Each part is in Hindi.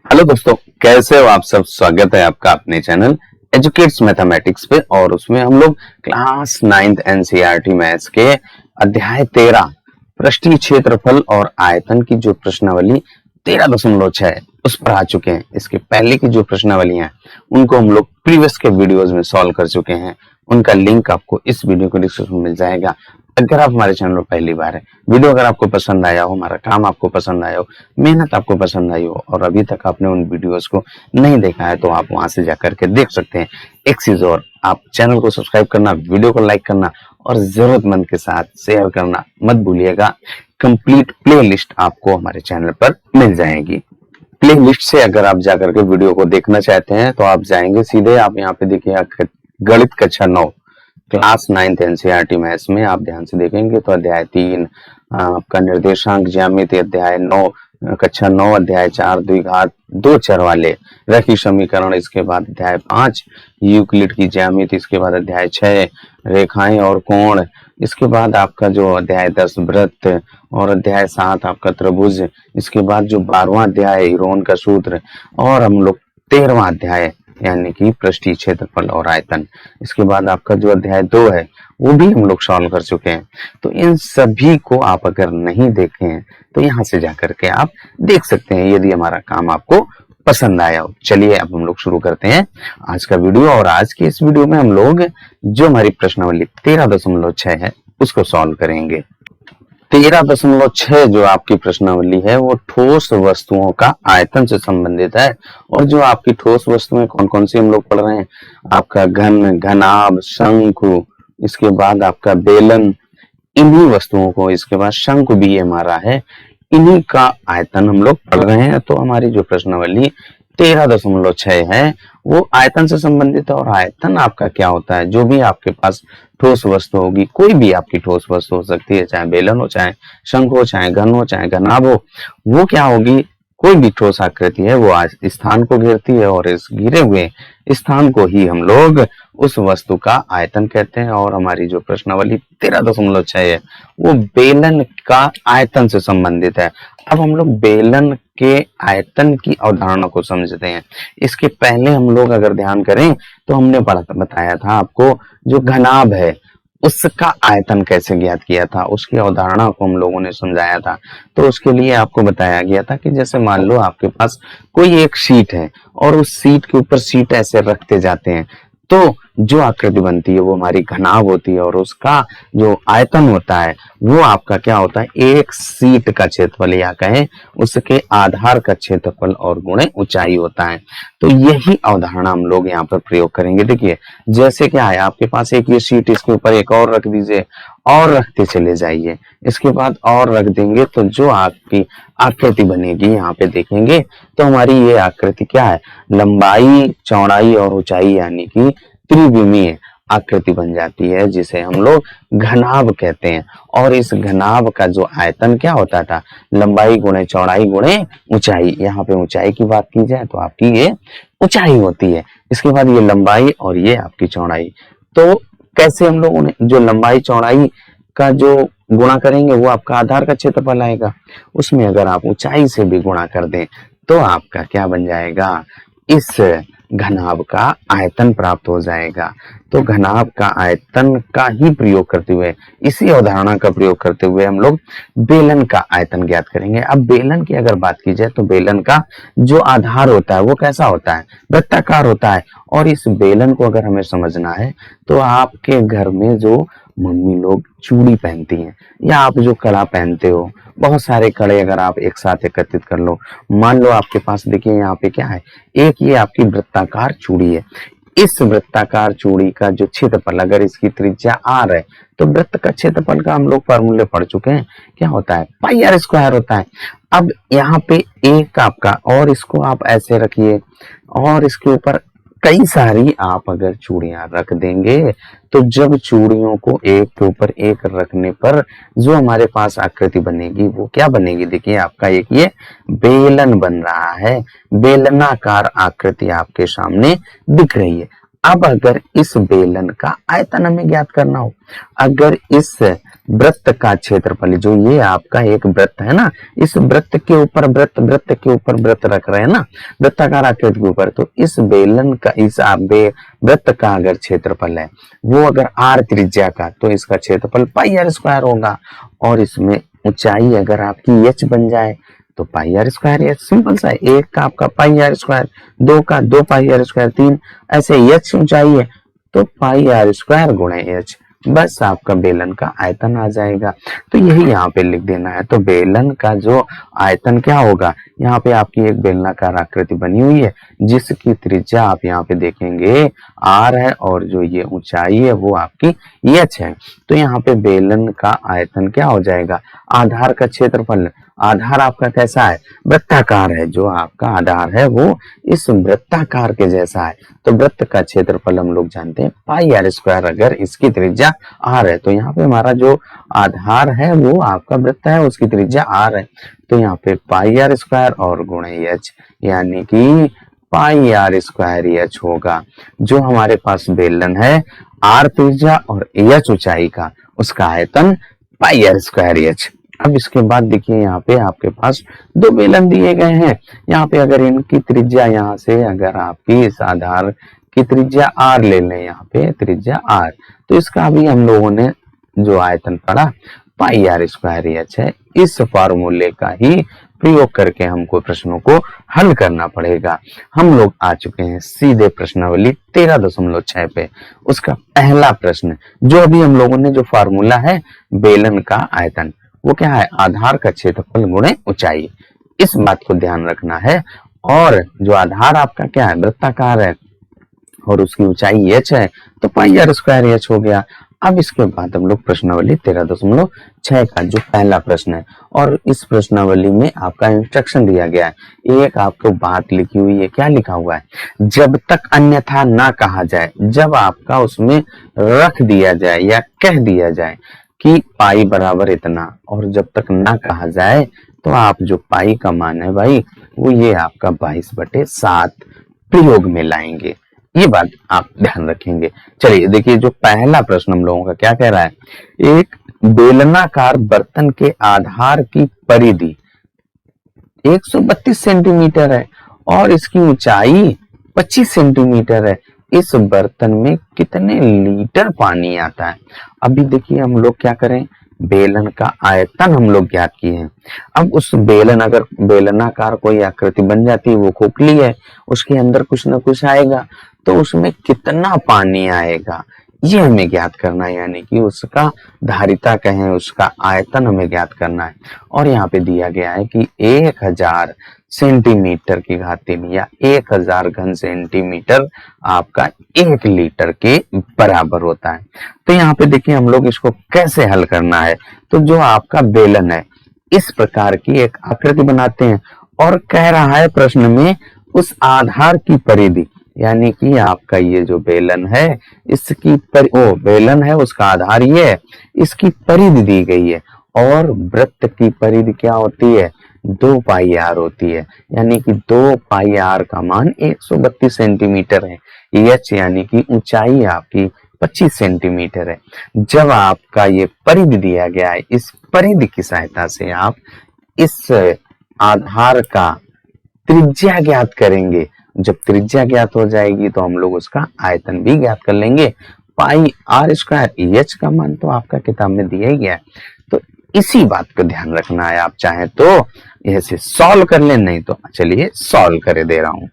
हेलो दोस्तों, कैसे हो आप सब। स्वागत है आपका अपने चैनल एजुकेट्स मैथमेटिक्स पे। और उसमें हम लोग क्लास 9th एनसीईआरटी मैथ्स के अध्याय 13 पृष्ठीय क्षेत्रफल और आयतन की जो प्रश्नावली 13.6 उस पर आ चुके हैं। इसके पहले की जो प्रश्नावली हैं उनको हम लोग प्रीवियस के वीडियोस में सॉल्व कर चुके हैं। उनका लिंक आपको इस वीडियो के डिस्क्रिप्शन में मिल जाएगा। अगर आप हमारे चैनल पर पहली बार है, वीडियो अगर आपको पसंद आया हो, हमारा काम आपको पसंद आया हो, मेहनत आपको पसंद आई हो और अभी तक आपने उन वीडियोस को नहीं देखा है तो आप वहां से जाकर के देख सकते हैं। एक चीज और, आप चैनल को सब्सक्राइब करना, वीडियो को लाइक करना और जरूरतमंद के साथ शेयर करना मत भूलिएगा। कंप्लीट प्ले लिस्ट आपको हमारे चैनल पर मिल जाएगी। प्ले लिस्ट से अगर आप जाकर के वीडियो को देखना चाहते हैं तो आप जाएंगे सीधे, आप यहाँ पे देखिए गणित कक्षा 9 क्लास 9th एनसीईआरटी मैथ्स में आप ध्यान से देखेंगे तो अध्याय 3 आपका निर्देशांक ज्यामिति, अध्याय 9 कक्षा 9 अध्याय 4 द्विघात 2 चर वाले रैखिक समीकरण, इसके बाद अध्याय 5 यूक्लिड की ज्यामिति, इसके बाद अध्याय 6 रेखाएं और कोण, इसके बाद आपका जो अध्याय 10 वृत्त और अध्याय 7 आपका त्रिभुज, इसके बाद जो 12वां अध्याय हीरोन का सूत्र और हम लोग 13वां अध्याय यानी कि पृष्ठीय क्षेत्रफल और आयतन, इसके बाद आपका जो अध्याय 2 है वो भी हम लोग सॉल्व कर चुके हैं। तो इन सभी को आप अगर नहीं देखे हैं तो यहाँ से जाकर के आप देख सकते हैं यदि हमारा काम आपको पसंद आया हो। चलिए अब हम लोग शुरू करते हैं आज का वीडियो। और आज के इस वीडियो में हम लोग जो हमारी प्रश्नावली 13.6 है उसको सॉल्व करेंगे। 13.6 जो आपकी प्रश्नावली है वो ठोस वस्तुओं का आयतन से संबंधित है। और जो आपकी ठोस वस्तुएं कौन कौन सी हम लोग पढ़ रहे हैं, आपका घन, घनाभ, शंकु, इसके बाद आपका बेलन, इन्हीं वस्तुओं को, इसके बाद शंकु भी ये हमारा है, इन्हीं का आयतन हम लोग पढ़ रहे हैं। तो हमारी जो प्रश्नावली 13.6 है वो आयतन से संबंधित है। और आयतन आपका क्या होता है, जो भी आपके पास ठोस वस्तु होगी, कोई भी आपकी ठोस वस्तु हो सकती है, चाहे बेलन हो, चाहे शंख हो, चाहे घन हो, चाहे घनाभ हो, वो क्या होगी, कोई भी ठोस आकृति है वो आज स्थान को घेरती है और इस घिरे हुए स्थान को ही हम लोग उस वस्तु का आयतन कहते हैं। और हमारी जो प्रश्नावली 13.6 है वो बेलन का आयतन से संबंधित है। अब हम लोग बेलन के आयतन की अवधारणा को समझते हैं। इसके पहले हम लोग अगर ध्यान करें तो हमने बताया था आपको जो घनाभ है उसका आयतन कैसे ज्ञात किया था, उसकी अवधारणा को हम लोगों ने समझाया था। तो उसके लिए आपको बताया गया था कि जैसे मान लो आपके पास कोई एक शीट है और उस शीट के ऊपर शीट ऐसे रखते जाते हैं तो जो आकृति बनती है वो हमारी घनाभ होती है। और उसका जो आयतन होता है वो आपका क्या होता है, एक शीट का क्षेत्रफल या कहें उसके आधार का क्षेत्रफल और गुणे ऊंचाई होता है। तो यही अवधारणा हम लोग यहाँ पर प्रयोग करेंगे। देखिए जैसे क्या है, आपके पास एक ये शीट, इसके ऊपर एक और रख दीजिए और रखते चले जाइए, इसके बाद और रख देंगे तो जो आपकी आकृति बनेगी यहाँ पे देखेंगे तो हमारी ये आकृति क्या है, लंबाई, चौड़ाई और ऊंचाई यानी कि त्रिविमीय आकृति बन जाती है, जिसे हम लोग घनाभ कहते हैं। और इस घनाभ का जो आयतन क्या होता था, लंबाई गुणे चौड़ाई गुणे ऊंचाई। यहाँ पे ऊंचाई की बात की जाए तो आपकी ये ऊंचाई होती है, इसके बाद ये लंबाई और ये आपकी चौड़ाई। तो कैसे हम लोग जो लंबाई चौड़ाई का जो गुणा करेंगे वो आपका आधार का क्षेत्रफल आएगा, उसमें अगर आप ऊंचाई से भी गुणा कर दें तो आपका क्या बन जाएगा, इस घनाभ का आयतन प्राप्त हो जाएगा। तो घनाभ का आयतन का ही प्रयोग करते हुए, इसी अवधारणा का प्रयोग करते हुए हम लोग बेलन का आयतन ज्ञात करेंगे। अब बेलन की अगर बात की जाए तो बेलन का जो आधार होता है वो कैसा होता है, वृत्ताकार होता है। और इस बेलन को अगर हमें समझना है तो आपके घर में जो मम्मी लोग चूड़ी पहनती हैं या आप जो कड़ा पहनते हो, बहुत सारे कड़े अगर आप एक साथ एकत्रित कर लो, मान लो आपके पास देखिए यहाँ पे क्या है, एक ये आपकी वृत्ताकार चूड़ी है। इस वृत्ताकार चूड़ी का जो क्षेत्रफल, अगर इसकी त्रिज्या r है तो वृत्त का क्षेत्रफल का हम लोग फॉर्मूले पढ़ चुके हैं, क्या होता है, पाई r स्क्वायर होता है। अब यहाँ पे एक आपका, और इसको आप ऐसे रखिए और इसके ऊपर कई सारी आप अगर चूड़ियां रख देंगे तो जब चूड़ियों को एक के ऊपर एक रखने पर जो हमारे पास आकृति बनेगी वो क्या बनेगी, देखिए आपका एक ये बेलन बन रहा है, बेलनाकार आकृति आपके सामने दिख रही है। अब अगर इस बेलन का आयतन हमें ज्ञात करना हो, अगर इस वृत्त का क्षेत्रफल, जो ये आपका एक वृत्त है ना, इस वृत्त के ऊपर वृत्त, वृत्त के ऊपर वृत्त रख रहे हैं ना, वृत्ताकार आकृति के ऊपर, तो इस बेलन का, इस वृत्त का अगर क्षेत्रफल है वो अगर r त्रिज्या का, तो इसका क्षेत्रफल पाई r स्क्वायर होगा। और इसमें ऊंचाई अगर आपकी h बन जाए तो पाई आर स्क्वायर, एच सिंपल सा है। एक का आपका पाई आर स्क्वायर, दो का दो पाई आर स्क्वायर, तीन ऐसे एच ऊंचाई है तो पाई आर स्क्वायर गुणे एच, बस आपका बेलन का आयतन आ जाएगा। तो यही यहाँ पे लिख देना है। तो बेलन का जो आयतन क्या होगा, यहाँ पे आपकी एक बेलनाकार आकृति बनी हुई है जिसकी त्रिज्या आप यहाँ पे देखेंगे r है और जो ये ऊंचाई है वो आपकी h है। तो यहाँ पे बेलन का आयतन क्या हो जाएगा, आधार का क्षेत्रफल, आधार आपका कैसा है, वृत्ताकार है, जो आपका आधार है वो इस वृत्ताकार के जैसा है। तो वृत्त का क्षेत्रफल हम लोग जानते हैं पाई आर स्क्वायर, अगर इसकी त्रिज्या r है तो यहाँ पे हमारा जो आधार है वो आपका वृत्त है, उसकी त्रिज्या r है, तो यहाँ पे पाई आर स्क्वायर और गुणे एच, यानी कि पाई आर स्क्वायर एच होगा। जो हमारे पास बेलन है r त्रिज्या और एच ऊंचाई का, उसका आयतन पाई आर स्क्वायर एच। अब इसके बाद देखिए यहाँ पे आपके पास दो बेलन दिए गए हैं। यहाँ पे अगर इनकी त्रिज्या, यहाँ से अगर आपकी इस आधार की त्रिज्या r ले लें, यहाँ पे त्रिज्या r, तो इसका भी हम लोगों ने जो आयतन पढ़ा पाई आर स्क्वायर एच है। इस फार्मूले का ही प्रयोग करके हमको प्रश्नों को हल करना पड़ेगा। हम लोग आ चुके हैं सीधे प्रश्नावली 13.6 पे। उसका पहला प्रश्न, जो अभी हम लोगों ने जो फार्मूला है बेलन का आयतन, वो क्या है, आधार का क्षेत्रफल गुणे ऊंचाई, इस बात को ध्यान रखना है। और जो आधार आपका क्या है, वृत्ताकार है और उसकी ऊंचाई h है, तो पाई आर स्क्वायर h हो गया। अब इसके बाद हम लोग प्रश्नावली 13.6 का जो पहला प्रश्न है, और इस प्रश्नावली में आपका इंस्ट्रक्शन दिया गया है, एक आपको बात लिखी हुई है, क्या लिखा हुआ है, जब तक अन्यथा ना कहा जाए, जब आपका उसमें रख दिया जाए या कह दिया जाए कि पाई बराबर इतना, और जब तक ना कहा जाए तो आप जो पाई का मान है भाई वो ये आपका 22/7 प्रयोग में लाएंगे। ये बात आप ध्यान रखेंगे। चलिए देखिए, जो पहला प्रश्न हम लोगों का क्या कह रहा है, एक बेलनाकार बर्तन के आधार की परिधि 132 सेंटीमीटर है और इसकी ऊंचाई 25 सेंटीमीटर है। इस बर्तन में कितने लीटर पानी आता है। अभी देखिए हम लोग क्या करें, बेलन का आयतन हम लोग ज्ञात किए हैं। अब उस बेलन, अगर बेलनाकार कोई आकृति बन जाती है, वो खोखली है, उसके अंदर कुछ ना कुछ आएगा, तो उसमें कितना पानी आएगा ये हमें ज्ञात करना है, यानी कि उसका धारिता कहें, उसका आयतन हमें ज्ञात करना है। और यहाँ पे दिया गया है कि 1000 सेंटीमीटर की घात 3 या 1000 घन सेंटीमीटर आपका 1 लीटर के बराबर होता है। तो यहाँ पे देखिए हम लोग इसको कैसे हल करना है। तो जो आपका बेलन है, इस प्रकार की एक आकृति बनाते हैं और कह रहा है प्रश्न में उस आधार की परिधि, यानी कि आपका ये जो बेलन है, इसकी बेलन है, उसका आधार ये है, इसकी परिधि दी गई है, और वृत्त की परिधि क्या होती है, 2 पाई आर होती है, यानी कि 2 पाई आर का मान 132 सेंटीमीटर है। एच यानी कि ऊंचाई आपकी 25 सेंटीमीटर है। जब आपका ये परिधि दिया गया है, इस परिधि की सहायता से आप इस आधार का त्रिज्या ज्ञात करेंगे। जब त्रिज्या ज्ञात हो जाएगी तो हम लोग उसका आयतन भी ज्ञात कर लेंगे। पाई आर स्क्वायर एच का मान तो आपका किताब में दिया ही गया है, तो इसी बात को ध्यान रखना है। आप चाहे तो ऐसे सॉल्व कर ले, नहीं तो चलिए सॉल्व करे दे रहा हूं।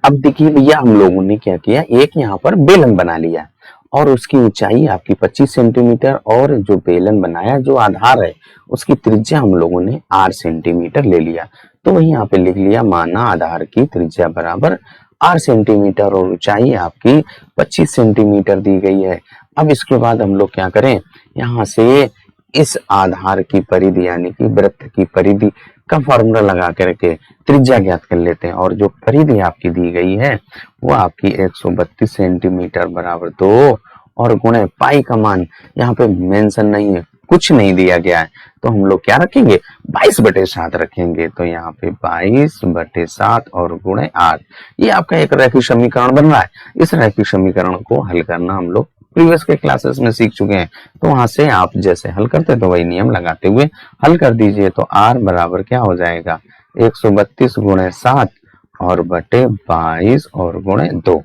अब देखिए भैया, हम लोगों ने क्या किया, एक यहाँ पर बेलन बना लिया और उसकी ऊंचाई आपकी 25 सेंटीमीटर, और जो बेलन बनाया, जो आधार है, उसकी त्रिज्या हम लोगों ने 8 सेंटीमीटर ले लिया। तो वही यहाँ पे लिख लिया, माना आधार की त्रिज्या बराबर 8 सेंटीमीटर और ऊंचाई आपकी 25 सेंटीमीटर दी गई है। अब इसके बाद हम लोग क्या करें, यहाँ से इस आधार की परिधि यानी कि वृत्त की परिधि का फॉर्मूला लगा करके त्रिज्या ज्ञात कर लेते हैं। और जो परिधि आपकी दी गई है वो आपकी 132 सेंटीमीटर बराबर 2 और गुणे पाई का मान यहाँ पे मेंशन नहीं है, कुछ नहीं दिया गया है तो हम लोग क्या रखेंगे 22/7 रखेंगे। तो यहाँ पे 22/7 और गुणे 8, ये आपका एक रैखिक समीकरण बन रहा है। इस रैखिक समीकरण को हल करना हम लोग प्रीवियस के क्लासेस में सीख चुके हैं, तो वहां से आप जैसे हल करते तो वही नियम लगाते हुए हल कर दीजिए। तो r बराबर क्या हो जाएगा 132 गुणे 7 और बटे 22 और गुणे 2।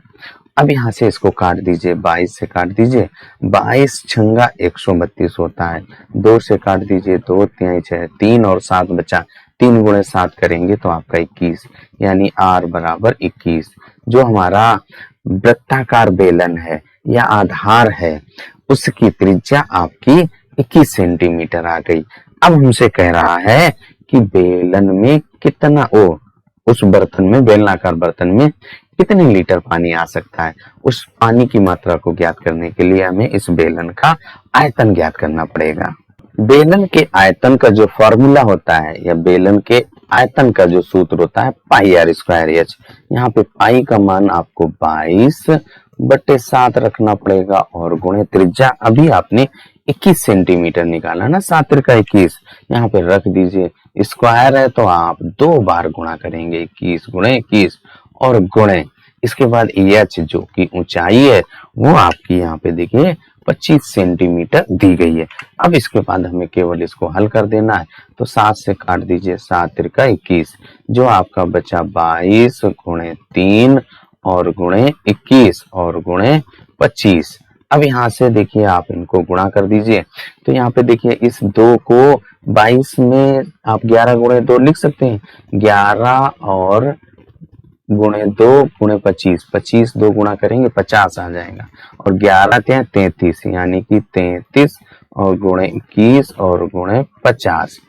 अब यहाँ से इसको काट दीजिए, 22 से काट दीजिए, 22 छंगा 132 होता है, 2 से काट दीजिए, 2 तिहाई 6, 3 और 7 बचा, 3 गुणे 7 करेंगे तो आपका 21, यानी r बराबर 21। जो हमारा वृत्ताकार बेलन है या आधार है उसकी त्रिज्या आपकी 21 सेंटीमीटर आ गई। अब हमसे कह रहा है कि बेलन में कितना उस बर्तन में, बेलनाकार बर्तन में कितने लीटर पानी आ सकता है। उस पानी की मात्रा को ज्ञात करने के लिए हमें इस बेलन का आयतन ज्ञात करना पड़ेगा। बेलन के आयतन का जो फॉर्मूला होता है या बेलन के आयतन का जो सूत्र होता है पाई r स्क्वायर एच। यहाँ पे पाई का मान आपको 22/7 रखना पड़ेगा और गुणे त्रिज्या अभी आपने 21 सेंटीमीटर निकाला ना, 7 त्रिका 21, यहाँ पे रख दीजिए। स्क्वायर है तो आप 2 बार गुणा करेंगे, 21 गुणे 21 और गुणे इसके बाद एच जो की ऊंचाई है वो आपकी यहाँ पे देखिए 25 सेंटीमीटर दी गई है। अब इसके बाद हमें केवल इसको हल कर देना है। तो 7 से काट दीजिए, 7 त्रिका 21, जो आपका बचा 22 गुणे 3 और गुणे 21 और गुणे 25। अब यहाँ से देखिए आप इनको गुणा कर दीजिए। तो यहाँ पे देखिए इस 2 को 22 में आप 11 गुणे 2 लिख सकते हैं, 11 और गुणे 2 गुणे 25, 25 2 गुणा करेंगे 50 आ जाएगा और 11 ત્યાં 33, यानी कि 33 और गुणे 21 और गुणे 50।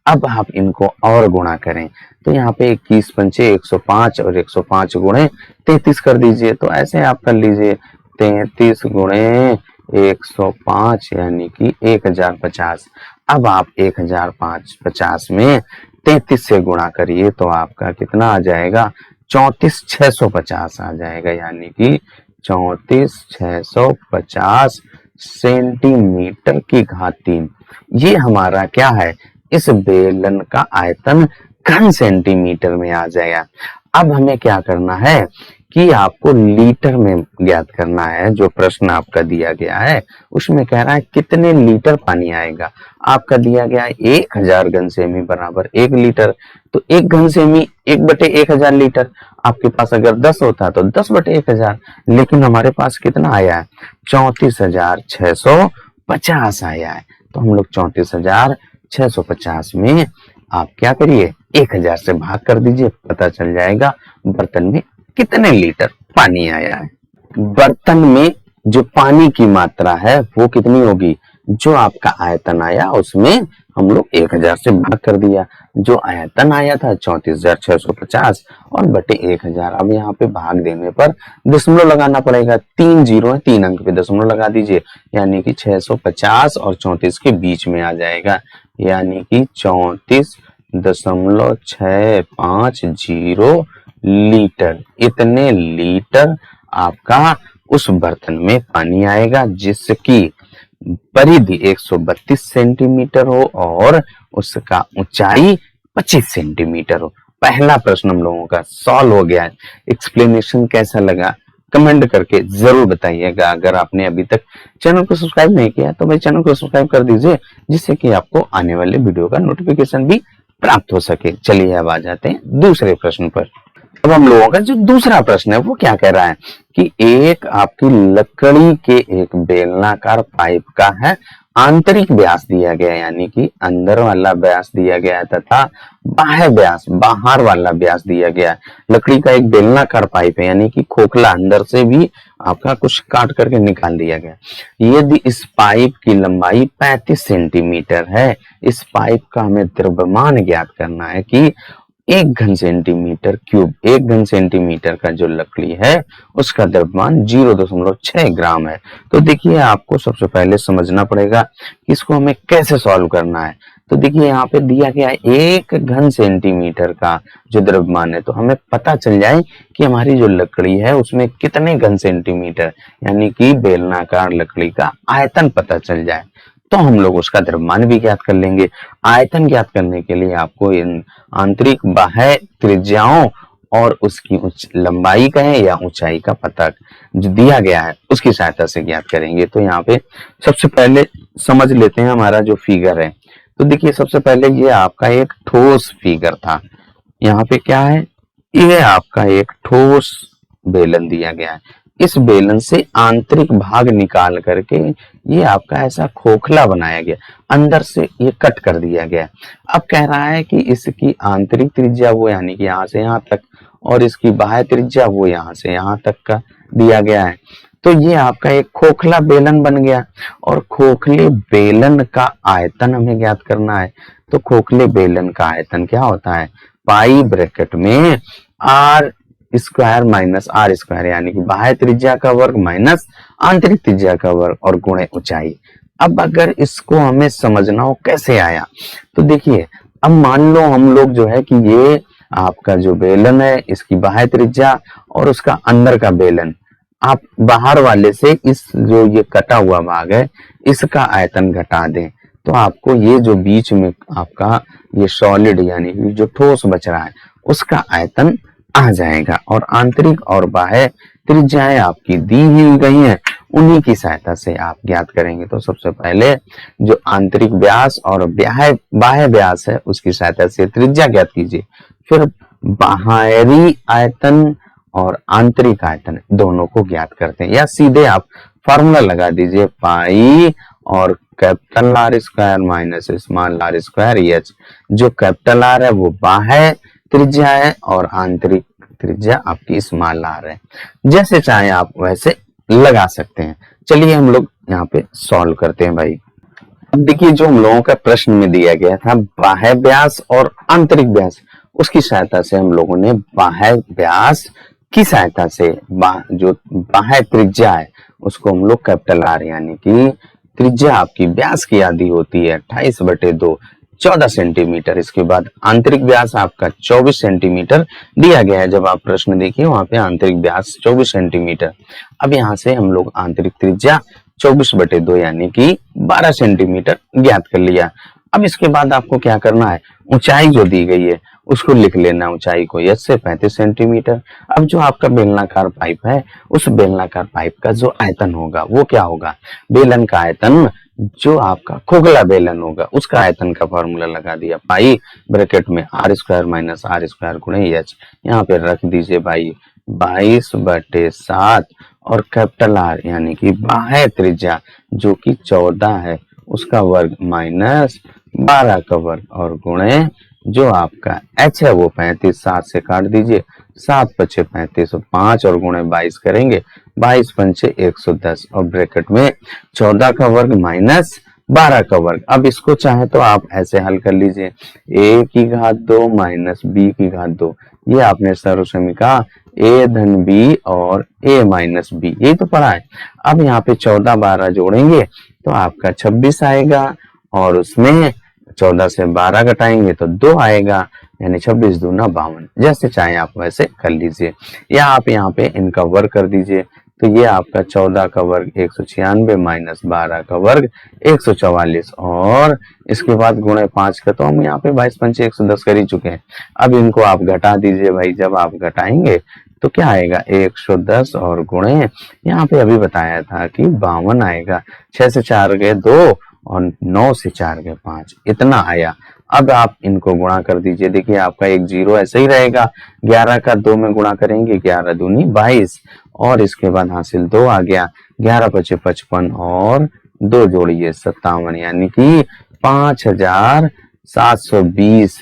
अब आप इनको और गुणा करें तो यहाँ पे 21 पंचे 105 और 105 गुणे 33 कर दीजिए। तो ऐसे आप कर लीजिए 33 गुणे 105 यानी कि 1050। अब आप 1050 में 33 से गुणा करिए तो आपका कितना आ जाएगा 34,650 आ जाएगा, यानी कि 34,650 सेंटीमीटर की घात 3। ये हमारा क्या है, इस बेलन का आयतन घन सेंटीमीटर में आ जाएगा। अब हमें क्या करना है कि आपको लीटर में ज्ञात करना है। जो प्रश्न आपका दिया गया है उसमें कह रहा है कितने लीटर पानी आएगा। आपका दिया गया है 1000 घन सेमी बराबर 1 लीटर, तो 1 घन सेमी 1/1000 लीटर। आपके पास अगर 10 होता तो 10/1000, लेकिन हमारे पास कितना आया है 34,650 आया है। तो हम लोग 34,650 में आप क्या करिए 1000 से भाग कर दीजिए, पता चल जाएगा बर्तन में कितने लीटर पानी आया है। बर्तन में जो पानी की मात्रा है वो कितनी होगी, जो आपका आयतन आया उसमें हम लोग 1000 से भाग कर दिया। जो आयतन आया था 34,650 और बटे 1000। अब यहाँ पे भाग देने पर दशमलव लगाना पड़ेगा, 3 जीरो है, 3 अंक पे दशमलव लगा दीजिए, यानी कि 650 और 34 के बीच में आ जाएगा, यानी कि 34.650 लीटर। इतने लीटर आपका उस बर्तन में पानी आएगा जिसकी परिधि 132 सेंटीमीटर हो और उसका ऊंचाई 25 सेंटीमीटर हो। पहला प्रश्न हम लोगों का सॉल्व हो गया है। एक्सप्लेनेशन कैसा लगा कमेंट करके जरूर बताइएगा। अगर आपने अभी तक चैनल को सब्सक्राइब नहीं किया तो भाई चैनल को सब्सक्राइब कर दीजिए, जिससे कि आपको आने वाले वीडियो का नोटिफिकेशन भी प्राप्त हो सके। चलिए अब आ जाते हैं दूसरे प्रश्न पर। अब हम लोगों का जो दूसरा प्रश्न है वो क्या कह रहा है कि एक आपकी लकड़ी के एक बेलनाकार पाइप का है आंतरिक व्यास दिया गया, यानी कि अंदर वाला व्यास दिया गया है तथा बाह्य व्यास बाहर वाला व्यास दिया गया है। लकड़ी का एक बेलनाकार पाइप है, यानी कि खोखला अंदर से भी आपका कुछ काट करके निकाल दिया गया। यदि इस पाइप की लंबाई 35 सेंटीमीटर है, इस पाइप का हमें द्रव्यमान ज्ञात करना है कि 1 घन सेंटीमीटर क्यूब, 1 घन सेंटीमीटर का जो लकड़ी है उसका द्रव्यमान 0.6 ग्राम है। तो देखिए आपको सबसे पहले समझना पड़ेगा कि इसको हमें कैसे सॉल्व करना है। तो देखिए यहाँ पे दिया गया है 1 घन सेंटीमीटर का जो द्रव्यमान है, तो हमें पता चल जाए कि हमारी जो लकड़ी है उसमें कितने घन सेंटीमीटर, यानी कि बेलनाकार लकड़ी का आयतन पता चल जाए। तो हम लोग उसका द्रव्यमान भी ज्ञात कर लेंगे। आयतन ज्ञात करने के लिए आपको इन आंतरिक बाह्य त्रिज्याओं और उसकी लंबाई का है या ऊंचाई का पता जो दिया गया है उसकी सहायता से ज्ञात करेंगे। तो यहाँ पे सबसे पहले समझ लेते हैं हमारा जो फिगर है। तो देखिए सबसे पहले ये आपका एक ठोस फिगर था। यहाँ पे क्या है, ये आपका एक ठोस बेलन दिया गया है। इस बेलन से आंतरिक भाग निकाल करके ये आपका ऐसा खोखला बनाया गया, अंदर से ये कट कर दिया गया। अब कह रहा है कि इसकी आंतरिक त्रिज्या वो यानी कि यहाँ से यहाँ तक और इसकी बाह्य त्रिज्या वो यहाँ से यहाँ तक का दिया गया है। तो ये आपका एक खोखला बेलन बन गया और खोखले बेलन का आयतन हमें ज्ञात करना है। तो खोखले बेलन का आयतन क्या होता है, पाई ब्रैकेट में R square minus R square यानी कि बाह्य त्रिज्या का वर्ग माइनस आंतरिक त्रिज्या का वर्ग और गुणे ऊंचाई। अब अगर इसको हमें समझना हो कैसे आया, तो देखिए अब मान लो हम लोग जो है कि ये आपका जो बेलन है इसकी बाह्य त्रिज्या और उसका अंदर का बेलन, आप बाहर वाले से इस जो ये कटा हुआ भाग है इसका आयतन घटा दें तो आपको ये जो बीच में आपका ये सॉलिड यानी कि जो ठोस बच रहा है उसका आयतन आ जाएगा। और आंतरिक और बाह्य त्रिज्याएं आपकी दी ही गई हैं, उन्हीं की सहायता से आप ज्ञात करेंगे। तो सबसे पहले जो आंतरिक व्यास और बाह्य व्यास है उसकी सहायता से त्रिज्या ज्ञात कीजिए, फिर बाहरी आयतन और आंतरिक आयतन दोनों को ज्ञात करते हैं। या सीधे आप फॉर्मूला लगा दीजिए पाई और capital R square minus small R square H. जो कैपिटल आर है वो बाह्य त्रिज्या है और आंतरिक त्रिज्या आपकी स्मॉल आर है। जैसे चाहे आप वैसे लगा सकते हैं। चलिए हम लोग यहाँ पे सॉल्व करते हैं भाई। अब देखिए जो हम लोगों का प्रश्न में दिया गया था बाह्य व्यास और आंतरिक व्यास, उसकी सहायता से हम लोगों ने बाह्य व्यास की सहायता से जो बाह्य त्रिज्या है उसको हम लोग कैपिटल आर यानी कि त्रिज्या आपकी व्यास की आधी होती है 28/2 14 सेंटीमीटर। इसके बाद आंतरिक व्यास आपका 24 सेंटीमीटर दिया गया है। जब आप प्रश्न देखिए वहां पे आंतरिक व्यास 24 सेंटीमीटर। अब यहाँ से हम लोग आंतरिक त्रिज्या 24/2 यानी कि 12 सेंटीमीटर ज्ञात कर लिया। अब इसके बाद आपको क्या करना है, ऊंचाई जो दी गई है उसको लिख लेना, ऊंचाई को यस से 35 सेंटीमीटर। अब जो आपका बेलनाकार पाइप है उस बेलनाकार पाइप का जो आयतन होगा वो क्या होगा, बेलन का आयतन जो आपका खोखला बेलन होगा उसका आयतन का फॉर्मूला लगा दिया, पाई ब्रैकेट में R square minus R square गुणे एच। यहाँ पे रख दीजिए भाई 22/7 और कैपिटल आर यानी कि बाह्य त्रिज्या जो कि 14 है उसका वर्ग माइनस 12 का वर्ग और गुणे जो आपका h है वो 35, 7 से काट दीजिए, 7 पचे 35 5 और गुणे 22 करेंगे, 22 पंचे 110 और ब्रैकेट में 14 का वर्ग माइनस 12 का वर्ग। अब इसको चाहे तो आप ऐसे हल कर लीजिए, a की घात 2 माइनस b की घात 2। ये आपने सर्वसमीका a धन b और a माइनस b यही तो पढ़ा है। अब यहाँ पे 14 12 जोड़ेंगे तो आपका 26 आएगा और उसमें 14 से 12 घटाएंगे तो 2 आएगा यानी 26 दूना 52। जैसे चाहे आप वैसे कर लीजिए या आप यहाँ पे इनका वर्ग कर दीजिए। तो ये आपका 14 का वर्ग 196 माइनस 12 का वर्ग 144 और इसके बाद गुणे 5 का, तो हम यहाँ पे 22 पंचे 110 कर ही चुके हैं। अब इनको आप घटा दीजिए भाई, जब आप घटाएंगे तो क्या आएगा 110 और गुणे यहाँ पे अभी बताया था कि 52 आएगा। 6 से 4 गए 2 और 9 से 4 गए 5, इतना आया। अब आप इनको गुणा कर दीजिए, देखिए आपका एक जीरो ऐसे ही रहेगा। 11 का 2 में गुणा करेंगे 11 दूनी 22 और इसके बाद हासिल 2 आ गया, 11 पचे 55 और 2 जोड़िए 57 यानी कि 5720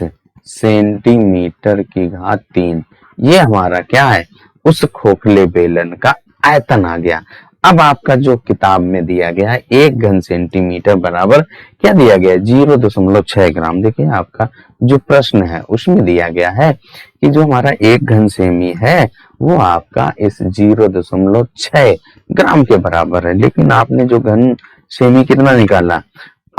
सेंटीमीटर की घात 3। ये हमारा क्या है, उस खोखले बेलन का आयतन आ गया। अब आपका जो किताब में दिया गया है 1 घन सेंटीमीटर बराबर क्या दिया गया है 0.6 ग्राम। देखिए आपका जो प्रश्न है उसमें दिया गया है कि जो हमारा 1 घन सेमी है वो आपका इस 0.6 ग्राम के बराबर है। लेकिन आपने जो घन सेमी कितना निकाला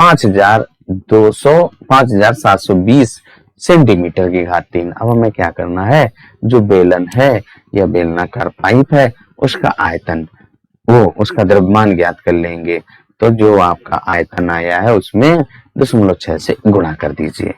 5720 सेंटीमीटर की घात 3। अब हमें क्या करना है, जो बेलन है या बेलनाकार पाइप है उसका आयतन वो उसका द्रव्यमान ज्ञात कर लेंगे। तो जो आपका आयतन आया है उसमें 0.6 से गुणा कर दीजिए।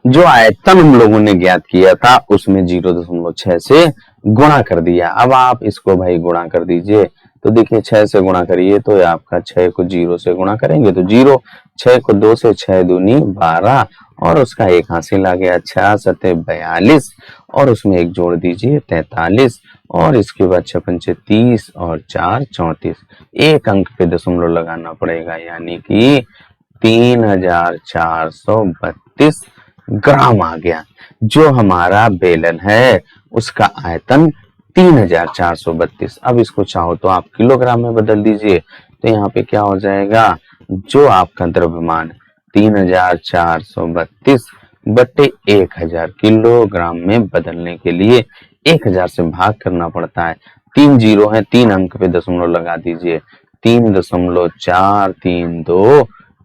जो आयतन हम लोगों ने ज्ञात किया था उसमें 0.6 से गुणा कर दिया। अब आप इसको भाई गुणा कर दीजिए। तो देखिए 6 से गुणा करिए तो आपका 6 को 0 से गुणा करेंगे तो 0, 6 को 2 से 6 दूनी 12 और उसका एक हासिल आ गया 6 सते 42 और उसमें एक जोड़ दीजिए 43 और इसके बाद 6 पंचे 30 और 4 34। एक अंक पे दशमलव लगाना पड़ेगा यानी कि 3432 ग्राम आ गया। जो हमारा बेलन है उसका आयतन 3432। अब इसको चाहो तो आप किलोग्राम में बदल दीजिए तो यहाँ पे क्या हो जाएगा, जो आपका द्रव्यमान 3432 बटे 1000 किलोग्राम में बदलने के लिए 1000 से भाग करना पड़ता है। 3 जीरो है, 3 अंक पे दशमलव लगा दीजिए, 3.432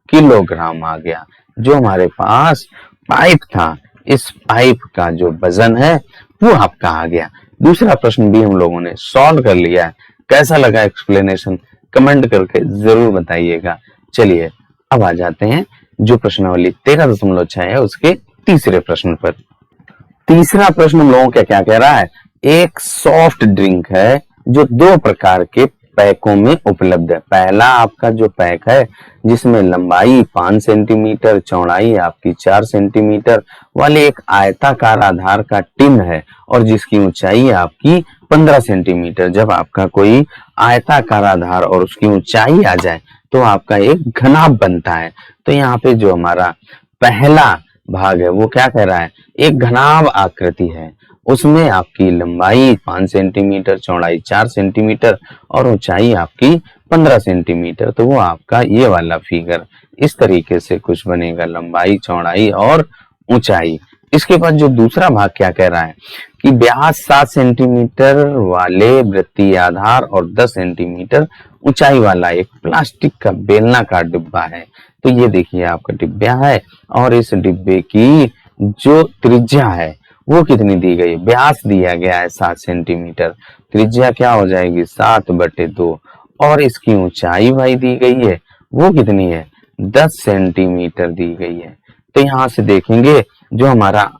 किलोग्राम आ गया। जो हमारे पास पाइप था, इस पाइप का जो वजन है वो आपका आ गया। दूसरा प्रश्न भी हम लोगों ने सॉल्व कर लिया है। कैसा लगा एक्सप्लेनेशन कमेंट करके जरूर बताइएगा। चलिए अब आ जाते हैं जो प्रश्नावली 13.6 है उसके तीसरे प्रश्न पर। तीसरा प्रश्न हम लोगों का क्या कह रहा है, एक सॉफ्ट ड्रिंक है जो 2 प्रकार के पैकों में उपलब्ध है। पहला आपका जो पैक है जिसमें लंबाई 5 सेंटीमीटर, चौड़ाई आपकी 4 सेंटीमीटर वाले एक आयताकार आधार का टिन है और जिसकी ऊंचाई आपकी 15 सेंटीमीटर। जब आपका कोई आयताकार आधार और उसकी ऊंचाई आ जाए तो आपका एक घनाभ बनता है। तो यहाँ पे जो हमारा पहला भाग है वो क्या कह रहा है, एक घनाभ आकृति है, उसमें आपकी लंबाई 5 सेंटीमीटर, चौड़ाई 4 सेंटीमीटर और ऊंचाई आपकी 15 सेंटीमीटर। तो वो आपका ये वाला फिगर इस तरीके से कुछ बनेगा, लंबाई, चौड़ाई और ऊंचाई। इसके बाद जो दूसरा भाग क्या कह रहा है कि व्यास 7 सेंटीमीटर वाले वृत्तीय आधार और 10 सेंटीमीटर ऊंचाई वाला एक प्लास्टिक का बेलनाकार डिब्बा है। तो ये देखिए आपका डिब्बा है और इस डिब्बे की जो त्रिज्या है वो कितनी दी गई है, व्यास दिया गया है 7 सेंटीमीटर, त्रिज्या क्या हो जाएगी 7/2 और इसकी ऊंचाई भाई दी गई है वो कितनी है 10 सेंटीमीटर दी गई है। तो यहाँ से देखेंगे जो हमारा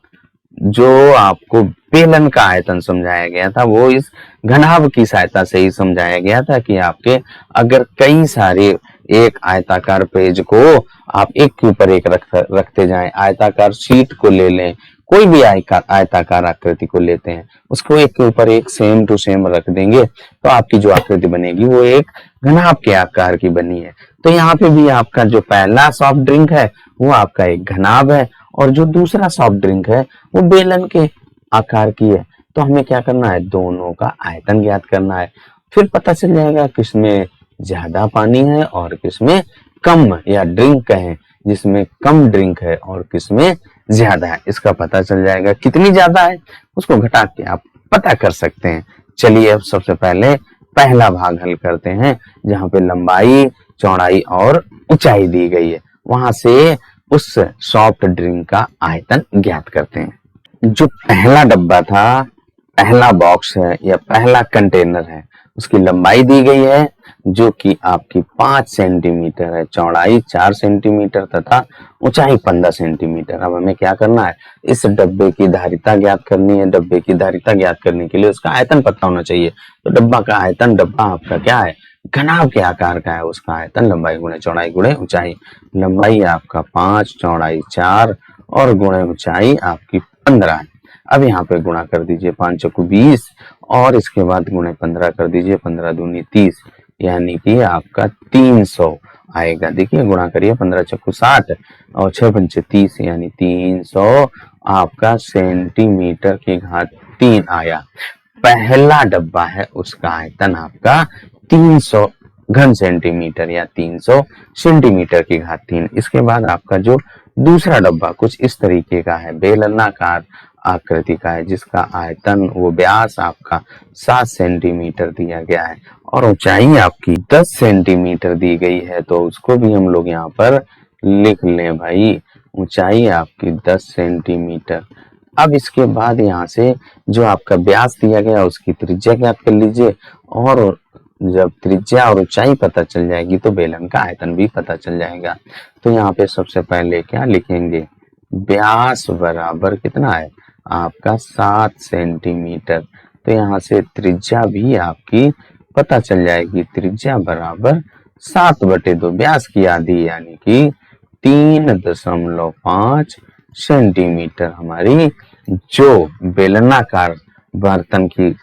जो आपको बेलन का आयतन समझाया गया था वो इस घनाभ की सहायता से ही समझाया गया था कि आपके अगर कई सारे एक आयताकार पेज को आप एक के ऊपर एक रखते जाएं, आयताकार शीट को ले लें, कोई भी आयताकार आकृति को लेते हैं उसको एक के ऊपर एक सेम टू सेम रख देंगे तो आपकी जो आकृति बनेगी वो एक घनाभ के आकार की बनी है। तो यहाँ पे भी आपका जो पहला सॉफ्ट ड्रिंक है वो आपका एक घनाभ है और जो दूसरा सॉफ्ट ड्रिंक है वो बेलन के आकार की है। तो हमें क्या करना है, दोनों का आयतन ज्ञात करना है, फिर पता चल जाएगा किसमें ज्यादा पानी है और किसमें कम, या ड्रिंक कहें जिसमें कम ड्रिंक है और किसमें ज्यादा है। इसका पता चल जाएगा कितनी ज्यादा है उसको घटा के आप पता कर सकते हैं। चलिए अब सबसे पहले पहला भाग हल करते हैं जहां पे लंबाई, चौड़ाई और ऊंचाई दी गई है, वहां से उस सॉफ्ट ड्रिंक का आयतन ज्ञात करते हैं। जो पहला डब्बा था, पहला बॉक्स है या पहला कंटेनर है, उसकी लंबाई दी गई है जो कि आपकी 5 सेंटीमीटर है, चौड़ाई 4 सेंटीमीटर तथा ऊंचाई 15 सेंटीमीटर। अब हमें क्या करना है, इस डब्बे की धारिता ज्ञात करनी है। डब्बे की धारिता ज्ञात करने के लिए उसका आयतन पता होना चाहिए। तो डब्बा का आयतन, डब्बा आपका क्या है, घनाभ के आकार का है, उसका आयतन लंबाई गुणे चौड़ाई गुणे ऊंचाई। लंबाई आपका 5, चौड़ाई 4 और गुणे ऊंचाई आपकी 15 है। अब यहाँ पे गुणा कर दीजिए, 5 चौको 20 और इसके बाद गुणे 15 कर दीजिए, 15 दूनी 30 यानी कि आपका 300 आएगा। देखिए गुणा करिए, 15 चौको 60 और 6 पंचे 30 यानी 300 आपका सेंटीमीटर की घात 3 आया। पहला डब्बा है उसका आयतन आपका 300 घन सेंटीमीटर या 300 सेंटीमीटर की घात 3। इसके बाद आपका जो दूसरा डब्बा कुछ इस तरीके का है, बेलनाकार आकृति का है, जिसका आयतन वो व्यास आपका 7 सेंटीमीटर दिया गया है और ऊंचाई आपकी 10 सेंटीमीटर दी गई है। तो उसको भी हम लोग यहाँ पर लिख लें भाई, ऊंचाई आपकी 10 सेंटीमीटर। अब इसके बाद यहाँ से जो आपका व्यास दिया गया उसकी त्रिज्या ज्ञात कर लीजिए और जब त्रिज्या और ऊंचाई पता चल जाएगी तो बेलन का आयतन भी पता चल जाएगा। तो यहाँ पे सबसे पहले क्या लिखेंगे, व्यास बराबर कितना है आपका 7 सेंटीमीटर। तो यहाँ से त्रिज्या भी आपकी पता चल जाएगी, त्रिज्या बराबर 7/2 व्यास की आधी यानी कि 3.5 सेंटीमीटर हमारी जो बेलनाकार बर्तन की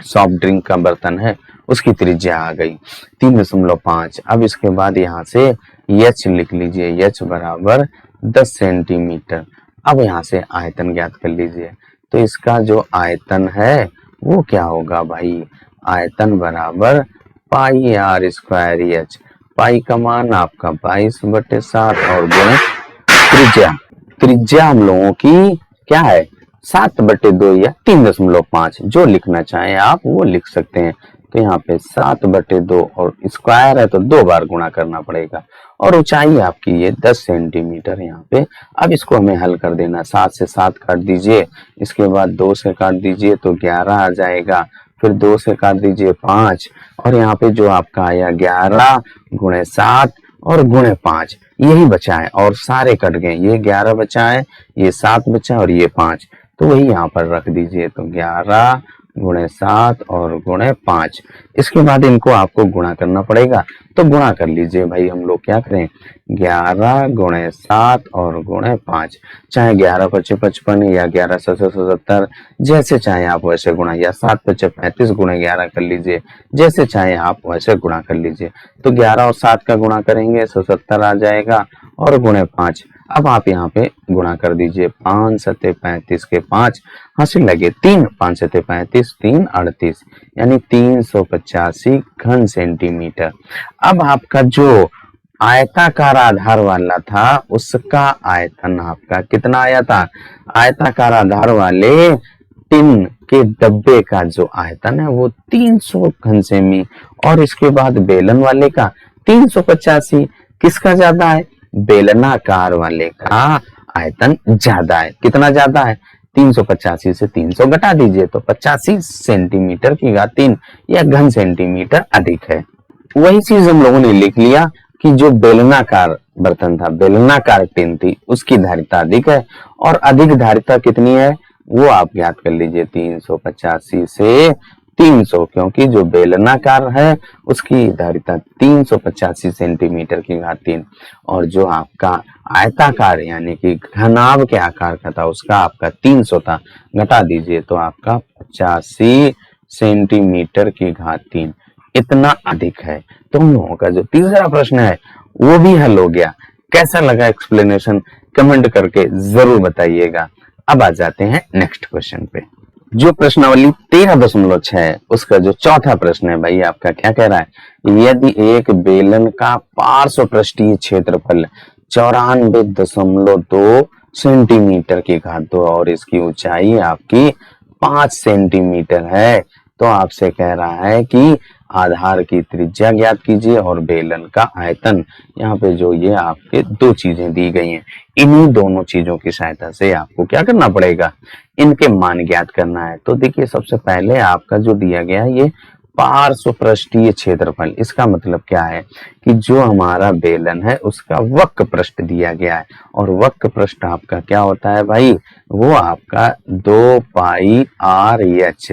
सॉफ्ट ड्रिंक का बर्तन है उसकी त्रिज्या आ गई 3.5। अब इसके बाद यहाँ से एच लिख लीजिए, एच बराबर 10 सेंटीमीटर। अब यहाँ से आयतन ज्ञात कर लीजिए। तो इसका जो आयतन है वो क्या होगा भाई, आयतन बराबर पाई आर स्क्वायर एच। पाई का मान आपका 22/7 और गुणे त्रिज्या, त्रिज्या हम लोगों की क्या है 7/2 या 3.5, जो लिखना चाहें आप वो लिख सकते हैं। तो यहाँ पे 7/2 और स्क्वायर है तो 2 बार गुणा करना पड़ेगा और ऊंचाई आपकी ये 10 सेंटीमीटर यहाँ पे। अब इसको हमें हल कर देना, 7 से 7 काट दीजिए, इसके बाद 2 से काट दीजिए तो 11 आ जाएगा, फिर 2 से काट दीजिए 5 और यहाँ पे जो आपका आया 11 गुणे 7 और गुणे 5, यही बचा है और सारे कट गए। ये 11 बचा है, ये 7 बचा और ये 5, तो वही यहाँ पर रख दीजिए। तो 11 गुणे 7 और गुणे 5, इसके बाद इनको आपको गुणा करना पड़ेगा। तो गुणा कर लीजिए भाई, हम लोग क्या करें 11 गुणे 7 और गुणे 5, चाहे 11 पचे 55 या 11 सौ 70, जैसे चाहे आप वैसे गुणा, या 7 पचे 35 गुणे 11 कर लीजिए, जैसे चाहे आप वैसे गुणा कर लीजिए। तो 11 और 7 का गुणा करेंगे 170 आ जाएगा और गुणे 5। अब आप यहाँ पे गुणा कर दीजिए, 5 सते 35 के 5 हासिल लगे 3, 5 सते 35, 3 38 यानी 385 घन सेंटीमीटर। अब आपका जो आयताकार आधार वाला था उसका आयतन आपका कितना आया था, आयताकार आधार वाले टिन के डब्बे का जो आयतन है वो 300 घन सेमी और इसके बाद बेलन वाले का 385। किसका ज्यादा है, बेलनाकार वाले का आयतन ज्यादा है। कितना ज्यादा है, 385 से 300 घटा दीजिए तो 85 सेंटीमीटर की घात 3 या घन सेंटीमीटर अधिक है। वही चीज हम लोगों ने लिख लिया कि जो बेलनाकार बर्तन था, बेलनाकार टिन थी, उसकी धारिता अधिक है और अधिक धारिता कितनी है वो आप ज्ञात कर लीजिए 385 से 300, क्योंकि जो बेलनाकार है उसकी धारिता 385 सेंटीमीटर की घात 3 और जो आपका आयताकार यानी कि घनाभ के आकार का था उसका आपका 300 था, घटा दीजिए तो आपका 85 सेंटीमीटर की घात 3 इतना अधिक है। तो हम लोगों का जो तीसरा प्रश्न है वो भी हल हो गया। कैसा लगा एक्सप्लेनेशन कमेंट करके जरूर बताइएगा। अब आ जाते हैं नेक्स्ट क्वेश्चन पे। जो प्रश्नावली 13.6 उसका जो चौथा प्रश्न है भाई आपका क्या कह रहा है, यदि एक बेलन का पार्श्व पृष्ठीय क्षेत्रफल 94.2 सेंटीमीटर की घात 2 और इसकी ऊंचाई आपकी 5 सेंटीमीटर है तो आपसे कह रहा है कि आधार की त्रिज्या ज्ञात कीजिए और बेलन का आयतन। यहाँ पे जो ये आपके दो चीजें दी गई हैं, इन्हीं दोनों चीजों की सहायता से आपको क्या करना पड़ेगा, इनके मान ज्ञात करना है। तो देखिए सबसे पहले आपका जो दिया गया है ये पार्श्व पृष्ठीय क्षेत्रफल, इसका मतलब क्या है कि जो हमारा बेलन है उसका वक्र पृष्ठ दिया गया है और वक्र पृष्ठ आपका क्या होता है भाई, वो आपका 2 पाई आर एच,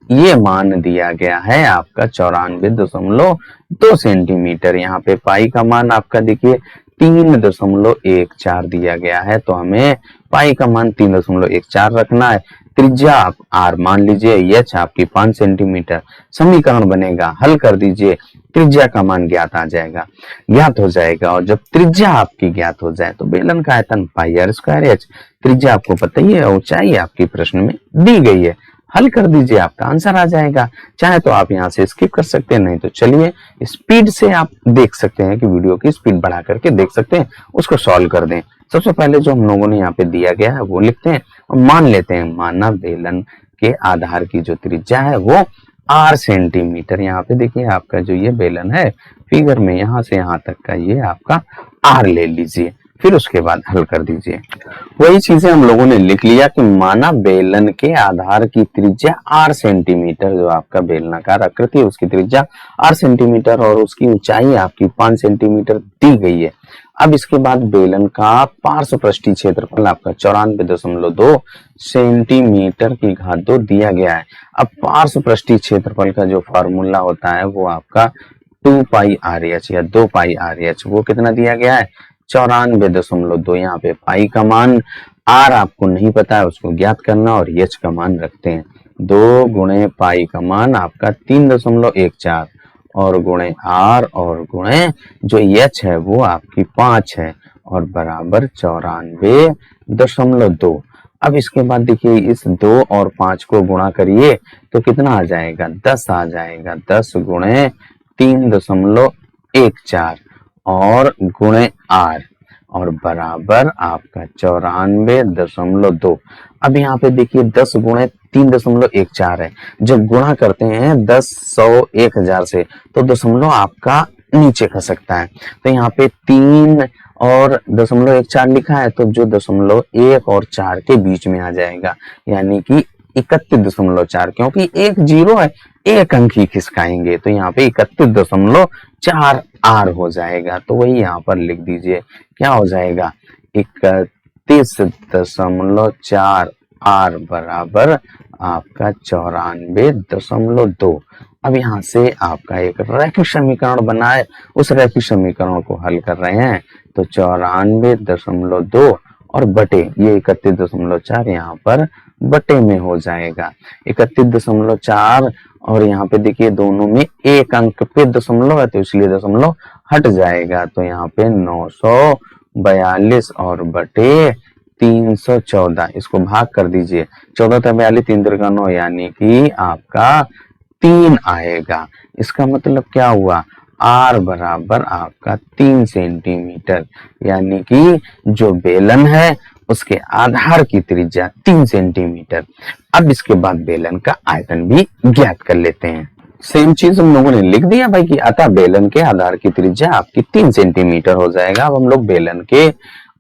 ये मान दिया गया है आपका 94.2 सेंटीमीटर। यहाँ पे पाई का मान आपका देखिए 3.14 दिया गया है तो हमें पाई का मान 3.14 रखना है। त्रिज्या आप आर मान लीजिए, एच आपकी 5 सेंटीमीटर। समीकरण बनेगा, हल कर दीजिए, त्रिज्या का मान ज्ञात आ जाएगा, ज्ञात हो जाएगा। और जब त्रिज्या आपकी ज्ञात हो जाए तो बेलन का आयतन पाई आर स्क्वायर एच, त्रिज्या आपको पता ही है, ऊंचाई आपकी प्रश्न में दी गई है, हल कर दीजिए आपका आंसर आ जाएगा। चाहे तो आप यहाँ से स्किप कर सकते हैं, नहीं तो चलिए स्पीड से आप देख सकते हैं कि वीडियो की स्पीड बढ़ा करके देख सकते हैं, उसको सॉल्व कर दें। सबसे पहले जो हम लोगों ने यहाँ पे दिया गया है वो लिखते हैं और मान लेते हैं, माना बेलन के आधार की जो त्रिज्या है वो आर सेंटीमीटर। यहाँ पे देखिए आपका जो ये बेलन है फिगर में यहाँ से यहाँ तक का ये आपका आर ले लीजिए। फिर उसके बाद हल कर दीजिए। वही चीजें हम लोगों ने लिख लिया कि माना बेलन के आधार की त्रिज्या 8 सेंटीमीटर, जो आपका बेलनाकार आकृति है उसकी त्रिज्या 8 सेंटीमीटर और उसकी ऊंचाई आपकी 5 सेंटीमीटर दी गई है। अब इसके बाद बेलन का पार्श्व पृष्ठीय क्षेत्रफल आपका 94.2 सेंटीमीटर की घात 2 दिया गया है। अब पार्श्व पृष्ठीय क्षेत्रफल का जो फॉर्मूला होता है वो आपका 2 पाई आर एच या 2 पाई आर एच, वो कितना दिया गया है 94.2। यहाँ पे पाई का मान, आर आपको नहीं पता है उसको ज्ञात करना और एच का मान रखते हैं। 2 गुणे पाई का मान आपका 3.14 और गुणे आर और गुणे जो एच है वो आपकी 5 है और बराबर 94.2। अब इसके बाद देखिए इस 2 और 5 को गुणा करिए तो कितना आ जाएगा 10 आ जाएगा। 10 गुणे 3.14 और गुणे आर और बराबर आपका 94.2। अब यहाँ पे देखिए 10 गुणे 3.14 है, जब गुणा करते हैं 10, 100, 1000 से तो दशमलव आपका नीचे खसकता है। तो यहाँ पे 3 और 0.14 लिखा है तो जो 0.1 और 4 के बीच में आ जाएगा, यानी कि 31.4, क्योंकि एक जीरो है एक अंक ही खिसकाएंगे तो यहाँ पे 31.4 आर हो जाएगा। तो वही यहाँ पर लिख दीजिए, क्या हो जाएगा 31.4 आर बराबर आपका 94.2। अब यहाँ से आपका एक रैखिक समीकरण बना है, उस रैखिक समीकरण को हल कर रहे हैं तो 94.2 और बटे ये 31.4 यहाँ पर बटे में हो जाएगा 31.4 और यहाँ पे देखिए दोनों में एक अंक पे दशमलव है तो इसलिए दशमलव हट जाएगा तो यहाँ पे 942 और बटे 314, इसको भाग कर दीजिए 14 तक 42 3 तिरका 9 यानी कि आपका 3 आएगा। इसका मतलब क्या हुआ आर बराबर आपका 3 सेंटीमीटर, यानी कि जो बेलन है उसके आधार की त्रिज्या 3 सेंटीमीटर। अब इसके बाद बेलन का आयतन भी ज्ञात कर लेते हैं। सेम चीज हम लोगों ने लिख दिया भाई कि अतः बेलन के आधार की त्रिज्या आपकी 3 सेंटीमीटर हो जाएगा। अब हम लोग बेलन के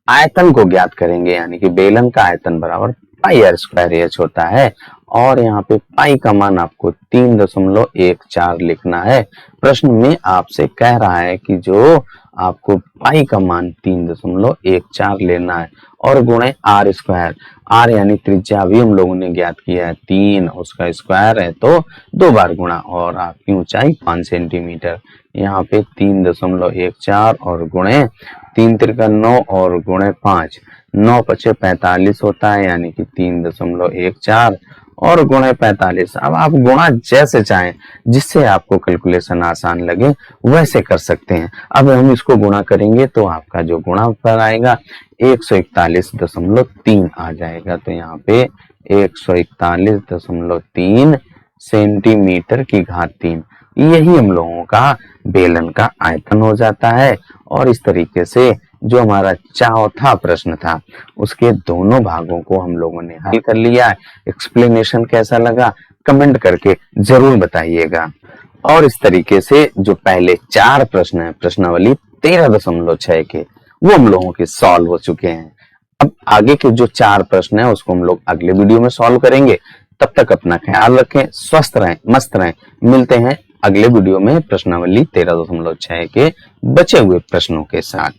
आयतन को ज्ञात करेंगे, यानी कि बेलन का आयतन बराबर पाई आर स्क्वायर एच होता है और यहाँ पे पाई का मान आपको 3.14 लिखना है। प्रश्न में आपसे कह रहा है कि जो आपको पाई का मान 3.14 लेना है और गुणे आर स्क्वायर, आर यानी त्रिज्या अभी हम लोगों ने ज्ञात किया है 3, उसका स्क्वायर है तो 2 बार गुणा और आपकी ऊंचाई 5 सेंटीमीटर। यहाँ पे 3.14 और गुणे 3 तिरका 9 और गुणे 5, 9 पचे 45 होता है, यानी कि 3.14 और गुणे 45। अब आप गुणा जैसे चाहें, जिससे आपको कैलकुलेशन आसान लगे वैसे कर सकते हैं। अब हम इसको गुणा करेंगे तो आपका जो गुणाफल आएगा 141.3 आ जाएगा। तो यहाँ पे 141.3 सेंटीमीटर की घात 3, यही हम लोगों का बेलन का आयतन हो जाता है। और इस तरीके से जो हमारा चौथा प्रश्न था उसके दोनों भागों को हम लोगों ने हल कर लिया। एक्सप्लेनेशन कैसा लगा कमेंट करके जरूर बताइएगा। और इस तरीके से जो पहले 4 प्रश्न है प्रश्नावली 13.6 के, वो हम लोगों के सॉल्व हो चुके हैं। अब आगे के जो 4 प्रश्न है उसको हम लोग अगले वीडियो में सॉल्व करेंगे। तब तक अपना ख्याल रखें, स्वस्थ रहें, मस्त रहें। मिलते हैं अगले वीडियो में प्रश्नावली 13.6 के बचे हुए प्रश्नों के साथ।